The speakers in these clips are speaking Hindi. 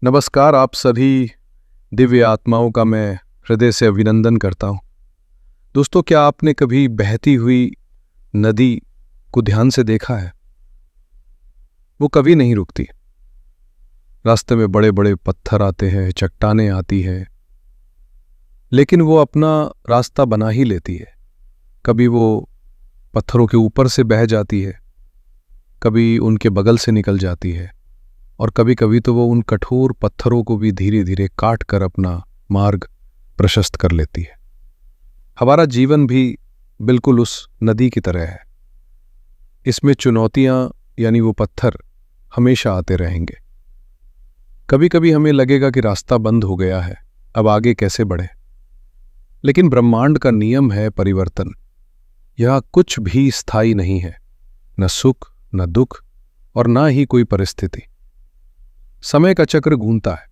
नमस्कार। आप सभी दिव्य आत्माओं का मैं हृदय से अभिनंदन करता हूँ। दोस्तों, क्या आपने कभी बहती हुई नदी को ध्यान से देखा है? वो कभी नहीं रुकती। रास्ते में बड़े बड़े पत्थर आते हैं, चट्टानें आती हैं, लेकिन वो अपना रास्ता बना ही लेती है। कभी वो पत्थरों के ऊपर से बह जाती है, कभी उनके बगल से निकल जाती है, और कभी कभी तो वो उन कठोर पत्थरों को भी धीरे धीरे काट कर अपना मार्ग प्रशस्त कर लेती है। हमारा जीवन भी बिल्कुल उस नदी की तरह है। इसमें चुनौतियां यानी वो पत्थर हमेशा आते रहेंगे। कभी कभी हमें लगेगा कि रास्ता बंद हो गया है, अब आगे कैसे बढ़े। लेकिन ब्रह्मांड का नियम है परिवर्तन। यह कुछ भी स्थायी नहीं है, न सुख न दुख और न ही कोई परिस्थिति। समय का चक्र घूमता है,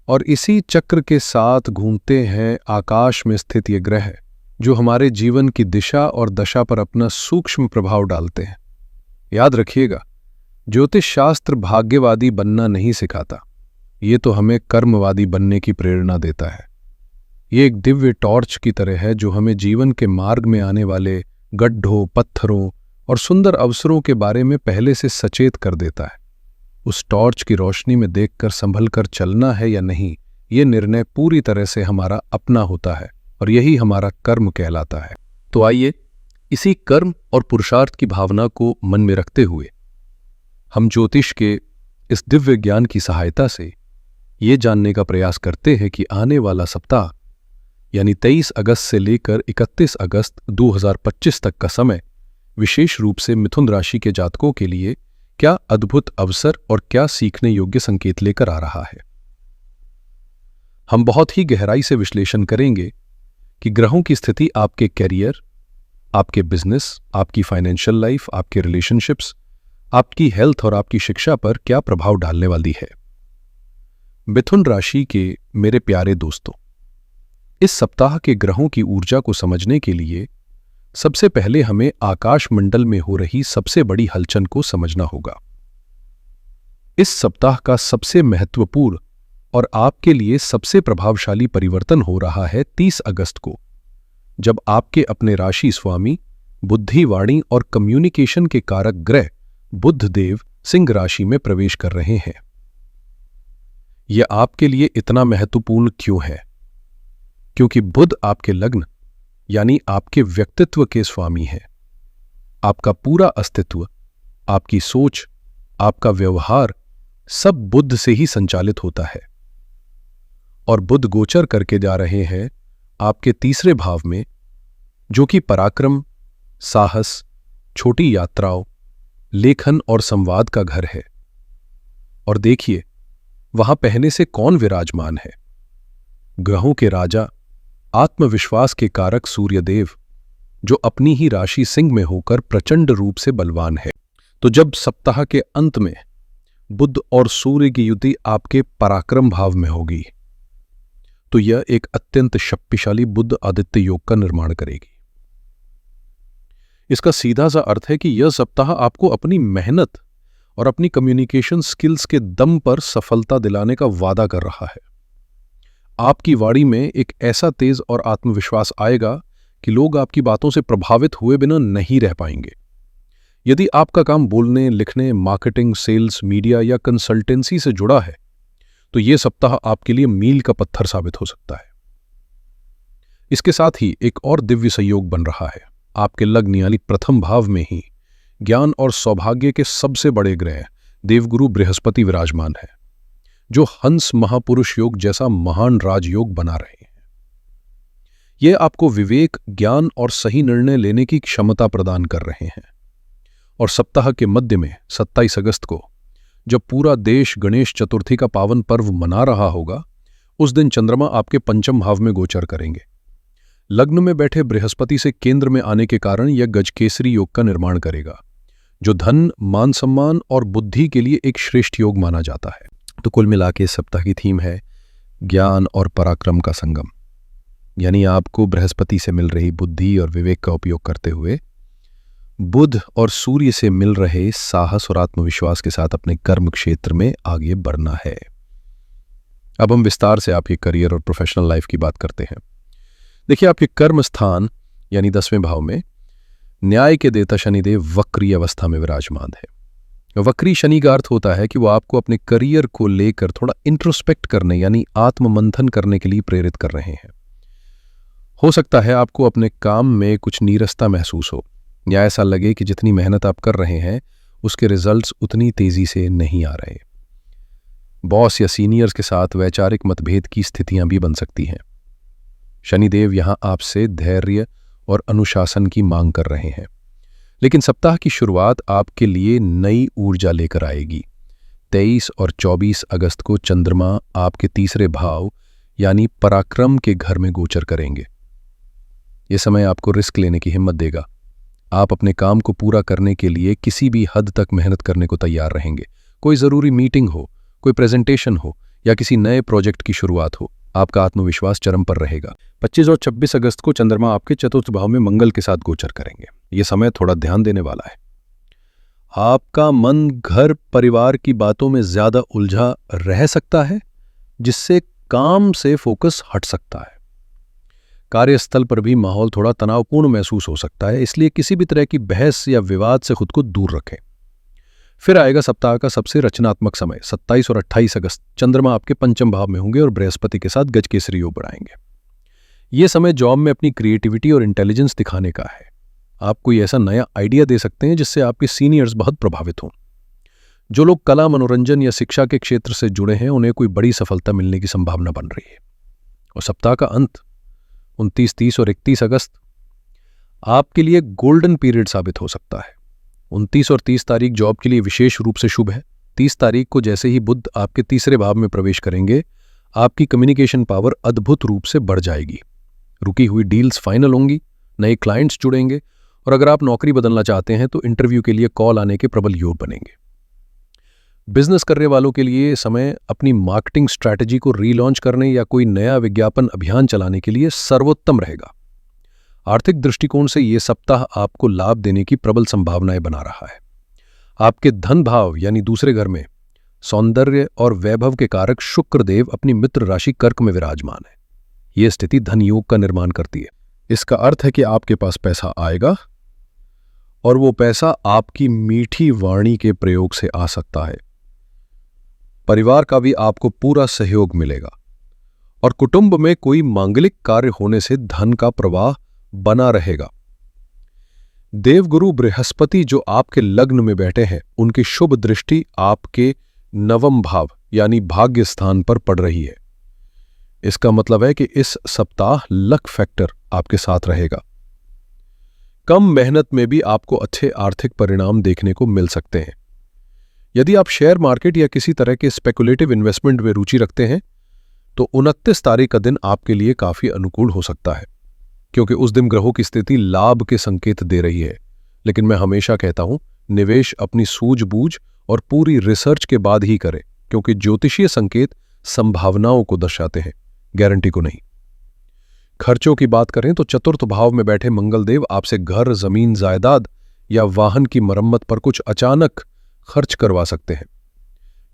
और इसी चक्र के साथ घूमते हैं आकाश में स्थित ये ग्रह, जो हमारे जीवन की दिशा और दशा पर अपना सूक्ष्म प्रभाव डालते हैं। याद रखिएगा, ज्योतिष शास्त्र भाग्यवादी बनना नहीं सिखाता, ये तो हमें कर्मवादी बनने की प्रेरणा देता है। ये एक दिव्य टॉर्च की तरह है जो हमें जीवन के मार्ग में आने वाले गड्ढों, पत्थरों और सुंदर अवसरों के बारे में पहले से सचेत कर देता है। उस टॉर्च की रोशनी में देखकर संभल कर चलना है या नहीं, ये निर्णय पूरी तरह से हमारा अपना होता है, और यही हमारा कर्म कहलाता है। तो आइए, इसी कर्म और पुरुषार्थ की भावना को मन में रखते हुए हम ज्योतिष के इस दिव्य ज्ञान की सहायता से ये जानने का प्रयास करते हैं कि आने वाला सप्ताह यानी 23 अगस्त से लेकर 31 अगस्त 2025 तक का समय विशेष रूप से मिथुन राशि के जातकों के लिए क्या अद्भुत अवसर और क्या सीखने योग्य संकेत लेकर आ रहा है। हम बहुत ही गहराई से विश्लेषण करेंगे कि ग्रहों की स्थिति आपके कैरियर, आपके बिजनेस, आपकी फाइनेंशियल लाइफ, आपके रिलेशनशिप्स, आपकी हेल्थ और आपकी शिक्षा पर क्या प्रभाव डालने वाली है। मिथुन राशि के मेरे प्यारे दोस्तों, इस सप्ताह के ग्रहों की ऊर्जा को समझने के लिए सबसे पहले हमें आकाश मंडल में हो रही सबसे बड़ी हलचल को समझना होगा। इस सप्ताह का सबसे महत्वपूर्ण और आपके लिए सबसे प्रभावशाली परिवर्तन हो रहा है 30 अगस्त को, जब आपके अपने राशि स्वामी, बुद्धि, वाणी और कम्युनिकेशन के कारक ग्रह बुध देव सिंह राशि में प्रवेश कर रहे हैं। यह आपके लिए इतना महत्वपूर्ण क्यों है? क्योंकि बुध आपके लग्न यानी आपके व्यक्तित्व के स्वामी है। आपका पूरा अस्तित्व, आपकी सोच, आपका व्यवहार सब बुध से ही संचालित होता है। और बुध गोचर करके जा रहे हैं आपके तीसरे भाव में, जो कि पराक्रम, साहस, छोटी यात्राओं, लेखन और संवाद का घर है। और देखिए, वहां पहले से कौन विराजमान है? ग्रहों के राजा, आत्मविश्वास के कारक सूर्यदेव, जो अपनी ही राशि सिंह में होकर प्रचंड रूप से बलवान है। तो जब सप्ताह के अंत में बुध और सूर्य की युति आपके पराक्रम भाव में होगी, तो यह एक अत्यंत शक्तिशाली बुध आदित्य योग का निर्माण करेगी। इसका सीधा सा अर्थ है कि यह सप्ताह आपको अपनी मेहनत और अपनी कम्युनिकेशन स्किल्स के दम पर सफलता दिलाने का वादा कर रहा है। आपकी वाणी में एक ऐसा तेज और आत्मविश्वास आएगा कि लोग आपकी बातों से प्रभावित हुए बिना नहीं रह पाएंगे। यदि आपका काम बोलने, लिखने, मार्केटिंग, सेल्स, मीडिया या कंसल्टेंसी से जुड़ा है, तो यह सप्ताह आपके लिए मील का पत्थर साबित हो सकता है। इसके साथ ही एक और दिव्य संयोग बन रहा है। आपके लग्न यानी प्रथम भाव में ही ज्ञान और सौभाग्य के सबसे बड़े ग्रह देवगुरु बृहस्पति विराजमान है, जो हंस महापुरुष योग जैसा महान राजयोग बना रहे हैं। ये आपको विवेक, ज्ञान और सही निर्णय लेने की क्षमता प्रदान कर रहे हैं। और सप्ताह के मध्य में 27 अगस्त को, जब पूरा देश गणेश चतुर्थी का पावन पर्व मना रहा होगा, उस दिन चंद्रमा आपके पंचम भाव में गोचर करेंगे। लग्न में बैठे बृहस्पति से केंद्र में आने के कारण यह गजकेसरी योग का निर्माण करेगा, जो धन, मान सम्मान और बुद्धि के लिए एक श्रेष्ठ योग माना जाता है। तो कुल मिला के इस सप्ताह की थीम है ज्ञान और पराक्रम का संगम, यानी आपको बृहस्पति से मिल रही बुद्धि और विवेक का उपयोग करते हुए बुध और सूर्य से मिल रहे साहस और आत्मविश्वास के साथ अपने कर्म क्षेत्र में आगे बढ़ना है। अब हम विस्तार से आपके करियर और प्रोफेशनल लाइफ की बात करते हैं। देखिए, आपके कर्म स्थान यानी 10वें भाव में न्याय के देवता शनिदेव वक्री अवस्था में विराजमान है। वक्री शनि का अर्थ होता है कि वो आपको अपने करियर को लेकर थोड़ा इंट्रोस्पेक्ट करने यानी आत्ममंथन करने के लिए प्रेरित कर रहे हैं। हो सकता है आपको अपने काम में कुछ नीरसता महसूस हो या ऐसा लगे कि जितनी मेहनत आप कर रहे हैं उसके रिजल्ट्स उतनी तेजी से नहीं आ रहे। बॉस या सीनियर्स के साथ वैचारिक मतभेद की स्थितियां भी बन सकती हैं। शनिदेव यहां आपसे धैर्य और अनुशासन की मांग कर रहे हैं, लेकिन सप्ताह की शुरुआत आपके लिए नई ऊर्जा लेकर आएगी। 23 और 24 अगस्त को चंद्रमा आपके तीसरे भाव यानी पराक्रम के घर में गोचर करेंगे। यह समय आपको रिस्क लेने की हिम्मत देगा। आप अपने काम को पूरा करने के लिए किसी भी हद तक मेहनत करने को तैयार रहेंगे। कोई ज़रूरी मीटिंग हो, कोई प्रेजेंटेशन हो या किसी नए प्रोजेक्ट की शुरुआत हो, आपका आत्मविश्वास चरम पर रहेगा। 25 और 26 अगस्त को चंद्रमा आपके चतुर्थ भाव में मंगल के साथ गोचर करेंगे। यह समय थोड़ा ध्यान देने वाला है। आपका मन घर परिवार की बातों में ज्यादा उलझा रह सकता है, जिससे काम से फोकस हट सकता है। कार्यस्थल पर भी माहौल थोड़ा तनावपूर्ण महसूस हो सकता है, इसलिए किसी भी तरह की बहस या विवाद से खुद को दूर रखें। फिर आएगा सप्ताह का सबसे रचनात्मक समय। 27 और 28 अगस्त चंद्रमा आपके पंचम भाव में होंगे और बृहस्पति के साथ गजकेसरी योग बढ़ाएंगे। यह समय जॉब में अपनी क्रिएटिविटी और इंटेलिजेंस दिखाने का है। आप कोई ऐसा नया आइडिया दे सकते हैं जिससे आपके सीनियर्स बहुत प्रभावित हों। जो लोग कला, मनोरंजन या शिक्षा के क्षेत्र से जुड़े हैं उन्हें कोई बड़ी सफलता मिलने की संभावना बन रही है। और सप्ताह का अंत 29, 30 और 31 अगस्त आपके लिए गोल्डन पीरियड साबित हो सकता है। 29 और 30 तारीख जॉब के लिए विशेष रूप से शुभ है। 30 तारीख को जैसे ही बुध आपके तीसरे भाव में प्रवेश करेंगे, आपकी कम्युनिकेशन पावर अद्भुत रूप से बढ़ जाएगी। रुकी हुई डील्स फाइनल होंगी, नए क्लाइंट्स जुड़ेंगे और अगर आप नौकरी बदलना चाहते हैं तो इंटरव्यू के लिए कॉल आने के प्रबल योग बनेंगे। बिजनेस करने वालों के लिए समय अपनी मार्केटिंग स्ट्रैटेजी को रीलॉन्च करने या कोई नया विज्ञापन अभियान चलाने के लिए सर्वोत्तम रहेगा। आर्थिक दृष्टिकोण से यह सप्ताह आपको लाभ देने की प्रबल संभावनाएं बना रहा है। आपके धन भाव यानी दूसरे घर में सौंदर्य और वैभव के कारक शुक्र देव अपनी मित्र राशि कर्क में विराजमान है। यह स्थिति धन योग का निर्माण करती है। इसका अर्थ है कि आपके पास पैसा आएगा और वो पैसा आपकी मीठी वाणी के प्रयोग से आ सकता है। परिवार का भी आपको पूरा सहयोग मिलेगा और कुटुंब में कोई मांगलिक कार्य होने से धन का प्रवाह बना रहेगा। देवगुरु बृहस्पति जो आपके लग्न में बैठे हैं, उनकी शुभ दृष्टि आपके नवम भाव यानी भाग्य स्थान पर पड़ रही है। इसका मतलब है कि इस सप्ताह लक फैक्टर आपके साथ रहेगा। कम मेहनत में भी आपको अच्छे आर्थिक परिणाम देखने को मिल सकते हैं। यदि आप शेयर मार्केट या किसी तरह के स्पेकुलेटिव इन्वेस्टमेंट में रुचि रखते हैं तो 29 तारीख का दिन आपके लिए काफी अनुकूल हो सकता है, क्योंकि उस दिन ग्रहों की स्थिति लाभ के संकेत दे रही है। लेकिन मैं हमेशा कहता हूं, निवेश अपनी सूझबूझ और पूरी रिसर्च के बाद ही करें, क्योंकि ज्योतिषीय संकेत संभावनाओं को दर्शाते हैं, गारंटी को नहीं। खर्चों की बात करें तो चतुर्थ भाव में बैठे मंगलदेव आपसे घर, जमीन, जायदाद या वाहन की मरम्मत पर कुछ अचानक खर्च करवा सकते हैं।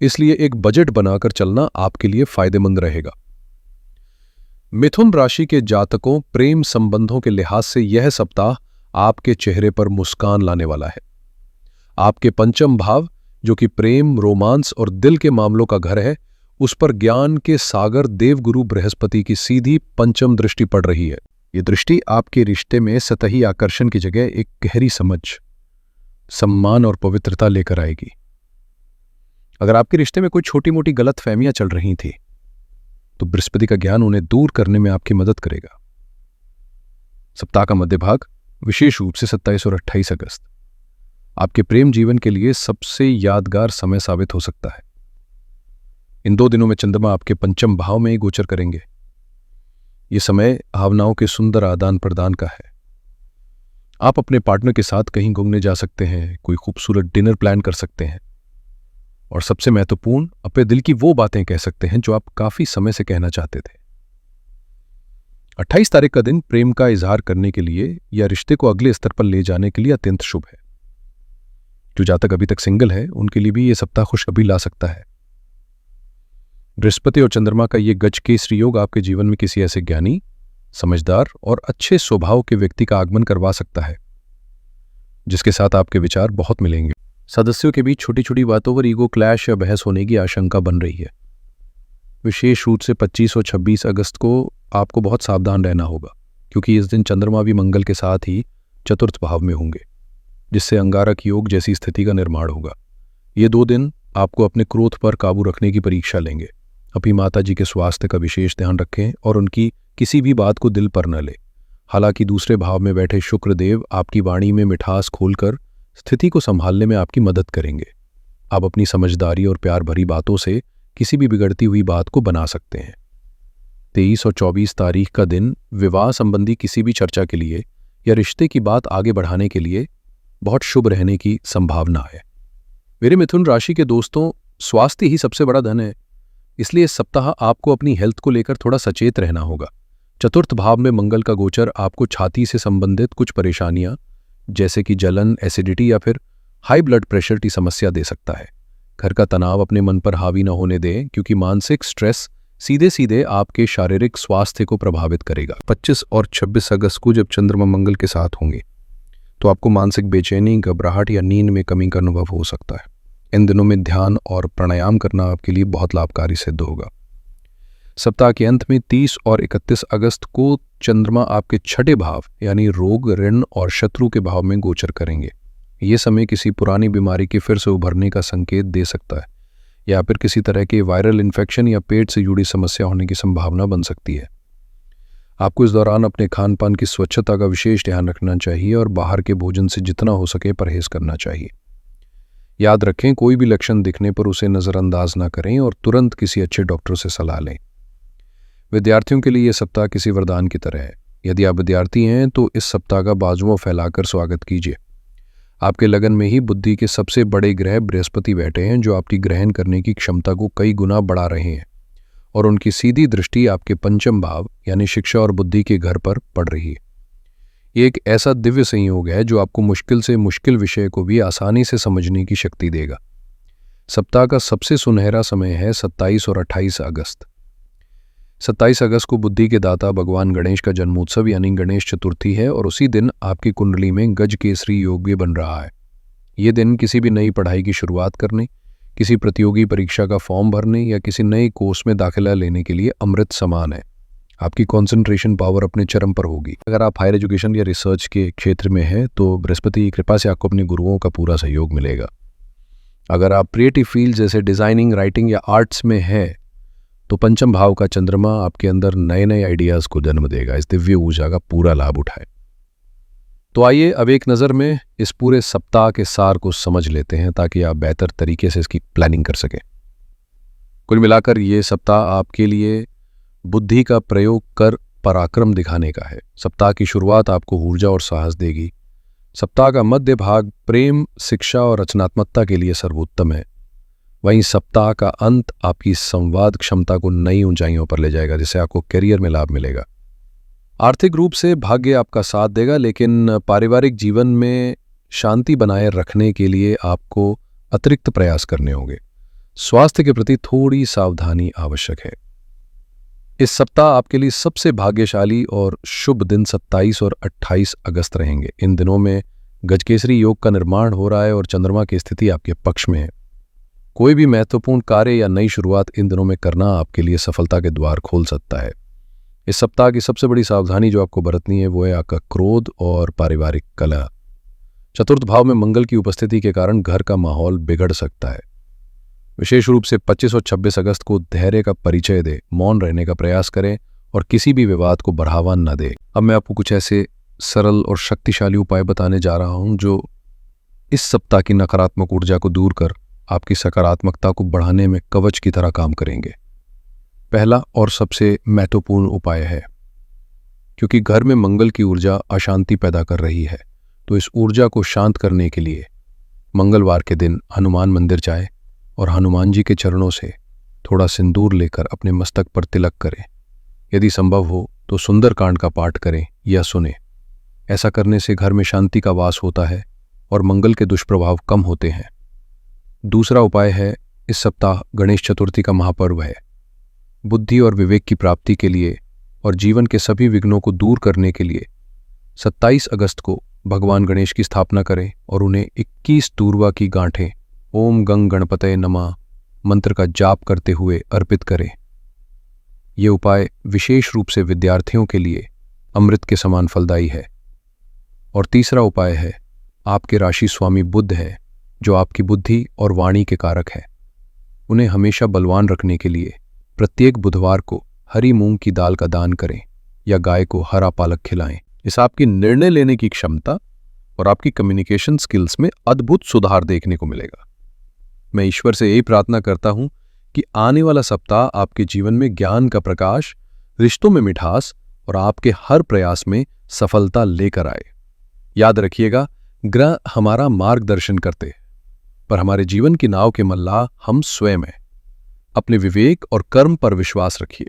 इसलिए एक बजट बनाकर चलना आपके लिए फायदेमंद रहेगा। मिथुन राशि के जातकों, प्रेम संबंधों के लिहाज से यह सप्ताह आपके चेहरे पर मुस्कान लाने वाला है। आपके पंचम भाव जो कि प्रेम, रोमांस और दिल के मामलों का घर है, उस पर ज्ञान के सागर देवगुरु बृहस्पति की सीधी पंचम दृष्टि पड़ रही है। यह दृष्टि आपके रिश्ते में सतही आकर्षण की जगह एक गहरी समझ, सम्मान और पवित्रता लेकर आएगी। अगर आपके रिश्ते में कोई छोटी मोटी गलत फहमियां चल रही थी तो बृहस्पति का ज्ञान उन्हें दूर करने में आपकी मदद करेगा। सप्ताह का मध्य भाग विशेष रूप से 27 और 28 अगस्त आपके प्रेम जीवन के लिए सबसे यादगार समय साबित हो सकता है। इन 2 दिनों में चंद्रमा आपके पंचम भाव में ही गोचर करेंगे। यह समय भावनाओं के सुंदर आदान प्रदान का है। आप अपने पार्टनर के साथ कहीं घूमने जा सकते हैं, कोई खूबसूरत डिनर प्लान कर सकते हैं और सबसे महत्वपूर्ण, अपने दिल की वो बातें कह सकते हैं जो आप काफी समय से कहना चाहते थे। 28 तारीख का दिन प्रेम का इजहार करने के लिए या रिश्ते को अगले स्तर पर ले जाने के लिए अत्यंत शुभ है। जो जातक अभी तक सिंगल है उनके लिए भी यह सप्ताह खुशखबरी ला सकता है। बृहस्पति और चंद्रमा का ये गजकेसरी योग आपके जीवन में किसी ऐसे ज्ञानी, समझदार और अच्छे स्वभाव के व्यक्ति का आगमन करवा सकता है जिसके साथ आपके विचार बहुत मिलेंगे। सदस्यों के बीच छोटी छोटी बातों पर ईगो क्लैश या बहस होने की आशंका बन रही है। विशेष रूप से 25 और 26 अगस्त को आपको बहुत सावधान रहना होगा, क्योंकि इस दिन चंद्रमा भी मंगल के साथ ही चतुर्थ भाव में होंगे, जिससे अंगारक योग जैसी स्थिति का निर्माण होगा। ये 2 दिन आपको अपने क्रोध पर काबू रखने की परीक्षा लेंगे। अपनी माता जी के स्वास्थ्य का विशेष ध्यान रखें और उनकी किसी भी बात को दिल पर न ले। हालांकि दूसरे भाव में बैठे शुक्र देव आपकी वाणी में मिठास खोलकर स्थिति को संभालने में आपकी मदद करेंगे। आप अपनी समझदारी और प्यार भरी बातों से किसी भी बिगड़ती हुई बात को बना सकते हैं। 23 और 24 तारीख का दिन विवाह संबंधी किसी भी चर्चा के लिए या रिश्ते की बात आगे बढ़ाने के लिए बहुत शुभ रहने की संभावना है। मेरे मिथुन राशि के दोस्तों, स्वास्थ्य ही सबसे बड़ा धन है, इसलिए इस सप्ताह आपको अपनी हेल्थ को लेकर थोड़ा सचेत रहना होगा। चतुर्थ भाव में मंगल का गोचर आपको छाती से संबंधित कुछ परेशानियां जैसे कि जलन, एसिडिटी या फिर हाई ब्लड प्रेशर की समस्या दे सकता है। घर का तनाव अपने मन पर हावी न होने दें, क्योंकि मानसिक स्ट्रेस सीधे सीधे आपके शारीरिक स्वास्थ्य को प्रभावित करेगा। 25 और 26 अगस्त को जब चंद्रमा मंगल के साथ होंगे तो आपको मानसिक बेचैनी, घबराहट या नींद में कमी का अनुभव हो सकता है। इन दिनों में ध्यान और प्राणायाम करना आपके लिए बहुत लाभकारी सिद्ध होगा। सप्ताह के अंत में 30 और 31 अगस्त को चंद्रमा आपके 6ठे भाव यानी रोग, ऋण और शत्रु के भाव में गोचर करेंगे। ये समय किसी पुरानी बीमारी के फिर से उभरने का संकेत दे सकता है, या फिर किसी तरह के वायरल इन्फेक्शन या पेट से जुड़ी समस्या होने की संभावना बन सकती है। आपको इस दौरान अपने खान पान की स्वच्छता का विशेष ध्यान रखना चाहिए और बाहर के भोजन से जितना हो सके परहेज करना चाहिए। याद रखें, कोई भी लक्षण दिखने पर उसे नज़रअंदाज न करें और तुरंत किसी अच्छे डॉक्टर से सलाह लें। विद्यार्थियों के लिए यह सप्ताह किसी वरदान की तरह है। यदि आप विद्यार्थी हैं तो इस सप्ताह का बाजुओं फैलाकर स्वागत कीजिए। आपके लगन में ही बुद्धि के सबसे बड़े ग्रह बृहस्पति बैठे हैं, जो आपकी ग्रहण करने की क्षमता को कई गुना बढ़ा रहे हैं, और उनकी सीधी दृष्टि आपके पंचम भाव यानी शिक्षा और बुद्धि के घर पर पड़ रही है। ये एक ऐसा दिव्य संयोग है जो आपको मुश्किल से मुश्किल विषय को भी आसानी से समझने की शक्ति देगा। सप्ताह का सबसे सुनहरा समय है 27 और 28 अगस्त। 27 अगस्त को बुद्धि के दाता भगवान गणेश का जन्मोत्सव यानी गणेश चतुर्थी है, और उसी दिन आपकी कुंडली में गजकेसरी योग भी बन रहा है। ये दिन किसी भी नई पढ़ाई की शुरुआत करने, किसी प्रतियोगी परीक्षा का फॉर्म भरने या किसी नए कोर्स में दाखिला लेने के लिए अमृत समान है। आपकी कंसंट्रेशन पावर अपने चरम पर होगी। अगर आप हायर एजुकेशन या रिसर्च के क्षेत्र में हैं तो बृहस्पति की कृपा से आपको अपने गुरुओं का पूरा सहयोग मिलेगा। अगर आप क्रिएटिव फील्ड जैसे डिजाइनिंग, राइटिंग या आर्ट्स में हैं तो पंचम भाव का चंद्रमा आपके अंदर नए नए आइडियाज़ को जन्म देगा। इस दिव्य ऊर्जा का पूरा लाभ उठाएं। तो आइए अब एक नज़र में इस पूरे सप्ताह के सार को समझ लेते हैं, ताकि आप बेहतर तरीके से इसकी प्लानिंग कर सकें। कुल मिलाकर ये सप्ताह आपके लिए बुद्धि का प्रयोग कर पराक्रम दिखाने का है। सप्ताह की शुरुआत आपको ऊर्जा और साहस देगी। सप्ताह का मध्य भाग प्रेम, शिक्षा और रचनात्मकता के लिए सर्वोत्तम है। वहीं सप्ताह का अंत आपकी संवाद क्षमता को नई ऊंचाइयों पर ले जाएगा, जिससे आपको करियर में लाभ मिलेगा। आर्थिक रूप से भाग्य आपका साथ देगा, लेकिन पारिवारिक जीवन में शांति बनाए रखने के लिए आपको अतिरिक्त प्रयास करने होंगे। स्वास्थ्य के प्रति थोड़ी सावधानी आवश्यक है। इस सप्ताह आपके लिए सबसे भाग्यशाली और शुभ दिन 27 और 28 अगस्त रहेंगे। इन दिनों में गजकेसरी योग का निर्माण हो रहा है और चंद्रमा की स्थिति आपके पक्ष में है। कोई भी महत्वपूर्ण कार्य या नई शुरुआत इन दिनों में करना आपके लिए सफलता के द्वार खोल सकता है। इस सप्ताह की सबसे बड़ी सावधानी जो आपको बरतनी है वो है आपका क्रोध और पारिवारिक कलह। चतुर्थ भाव में मंगल की उपस्थिति के कारण घर का माहौल बिगड़ सकता है। विशेष रूप से 25 और 26 अगस्त को धैर्य का परिचय दे, मौन रहने का प्रयास करें और किसी भी विवाद को बढ़ावा न दे। अब मैं आपको कुछ ऐसे सरल और शक्तिशाली उपाय बताने जा रहा हूं जो इस सप्ताह की नकारात्मक ऊर्जा को दूर कर आपकी सकारात्मकता को बढ़ाने में कवच की तरह काम करेंगे। पहला और सबसे महत्वपूर्ण उपाय है, क्योंकि घर में मंगल की ऊर्जा अशांति पैदा कर रही है, तो इस ऊर्जा को शांत करने के लिए मंगलवार के दिन हनुमान मंदिर जाए और हनुमान जी के चरणों से थोड़ा सिंदूर लेकर अपने मस्तक पर तिलक करें। यदि संभव हो तो सुंदरकांड का पाठ करें या सुने। ऐसा करने से घर में शांति का वास होता है और मंगल के दुष्प्रभाव कम होते हैं। दूसरा उपाय है, इस सप्ताह गणेश चतुर्थी का महापर्व है। बुद्धि और विवेक की प्राप्ति के लिए और जीवन के सभी विघ्नों को दूर करने के लिए 27 अगस्त को भगवान गणेश की स्थापना करें और उन्हें 21 दूर्वा की गांठें ओम गंग गणपतये नमः मंत्र का जाप करते हुए अर्पित करें। ये उपाय विशेष रूप से विद्यार्थियों के लिए अमृत के समान फलदायी है। और तीसरा उपाय है, आपके राशि स्वामी बुध है जो आपकी बुद्धि और वाणी के कारक है। उन्हें हमेशा बलवान रखने के लिए प्रत्येक बुधवार को हरी मूंग की दाल का दान करें या गाय को हरा पालक खिलाएं। इस आपकी निर्णय लेने की क्षमता और आपकी कम्युनिकेशन स्किल्स में अद्भुत सुधार देखने को मिलेगा। मैं ईश्वर से यही प्रार्थना करता हूं कि आने वाला सप्ताह आपके जीवन में ज्ञान का प्रकाश, रिश्तों में मिठास और आपके हर प्रयास में सफलता लेकर आए। याद रखिएगा, ग्रह हमारा मार्गदर्शन करते हैं, पर हमारे जीवन की नाव के मल्लाह हम स्वयं हैं। अपने विवेक और कर्म पर विश्वास रखिए।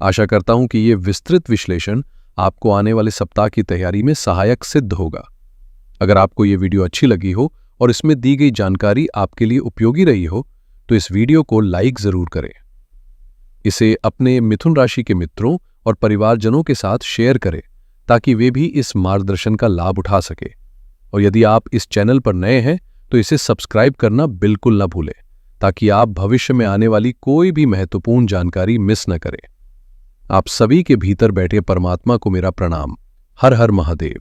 आशा करता हूं कि यह विस्तृत विश्लेषण आपको आने वाले सप्ताह की तैयारी में सहायक सिद्ध होगा। अगर आपको यह वीडियो अच्छी लगी हो और इसमें दी गई जानकारी आपके लिए उपयोगी रही हो तो इस वीडियो को लाइक जरूर करें। इसे अपने मिथुन राशि के मित्रों और परिवारजनों के साथ शेयर करें ताकि वे भी इस मार्गदर्शन का लाभ उठा सके। और यदि आप इस चैनल पर नए हैं तो इसे सब्सक्राइब करना बिल्कुल न भूलें ताकि आप भविष्य में आने वाली कोई भी महत्वपूर्ण जानकारी मिस न करें। आप सभी के भीतर बैठे परमात्मा को मेरा प्रणाम। हर हर महादेव।